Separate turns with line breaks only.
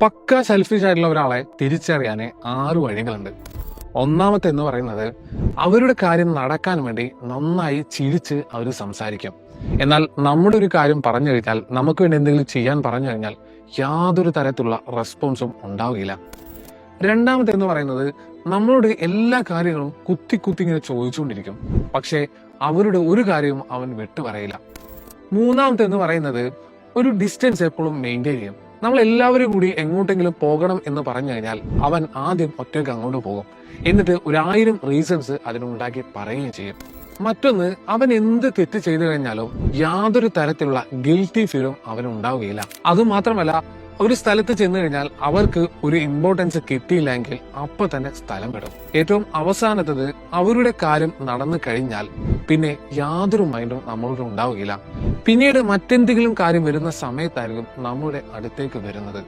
പക്ക selfish ആയിട്ടുള്ള ഒരാളെ തിരിച്ചറിയാനേ 6 വഴികളുണ്ട്. ഒന്നാമത്തെ എന്ന് പറയുന്നത്, അവരുടെ കാര്യം നടക്കാൻ വേണ്ടി നന്നായി ചിരിച്ച് അവർ സംസാരിക്കും. എന്നാൽ നമ്മുടെ ഒരു കാര്യം പറഞ്ഞു കഴിഞ്ഞാൽ, നമുക്ക് വേണ്ടി എന്തെങ്കിലും ചെയ്യാൻ പറഞ്ഞു കഴിഞ്ഞാൽ യാതൊരു തരത്തിലുള്ള റെസ്പോൺസും ഉണ്ടാവുകയില്ല. രണ്ടാമത്തെ എന്ന് പറയുന്നത്, നമ്മളോട് എല്ലാ കാര്യങ്ങളും കുത്തി ഇങ്ങനെ ചോദിച്ചുകൊണ്ടിരിക്കും. പക്ഷേ അവരുടെ ഒരു കാര്യവും അവൻ വിട്ടുപറയില്ല. മൂന്നാമത്തെ എന്ന് പറയുന്നത്, ഒരു ഡിസ്റ്റൻസ് എപ്പോഴും മെയിൻറ്റെയിൻ ചെയ്യും. നമ്മൾ എല്ലാവരും കൂടി എങ്ങോട്ടെങ്കിലും പോകണം എന്ന് പറഞ്ഞു കഴിഞ്ഞാൽ അവൻ ആദ്യം ഒറ്റയ്ക്ക് അങ്ങോട്ട് പോകും. എന്നിട്ട് 1000 റീസൺസ് അതിനുണ്ടാക്കി പറയുകയും ചെയ്യും. മറ്റൊന്ന്, അവൻ എന്ത് തെറ്റ് ചെയ്തു കഴിഞ്ഞാലും യാതൊരു തരത്തിലുള്ള ഗിൽറ്റി ഫീലും അവനുണ്ടാവുകയില്ല. അതുമാത്രമല്ല, ഒരു സ്ഥലത്ത് ചെന്ന് കഴിഞ്ഞാൽ അവർക്ക് ഒരു ഇമ്പോർട്ടൻസ് കിട്ടിയില്ലെങ്കിൽ അപ്പൊ തന്നെ സ്ഥലം വിടും. ഏറ്റവും അവസാനത്തത്, അവരുടെ കാര്യം നടന്നു കഴിഞ്ഞാൽ പിന്നെ യാതൊരു മൈൻഡും നമ്മൾക്ക് ഉണ്ടാവുകയില്ല. പിന്നീട് മറ്റെന്തെങ്കിലും കാര്യം വരുന്ന സമയത്തായിരിക്കും നമ്മുടെ അടുത്തേക്ക് വരുന്നത്.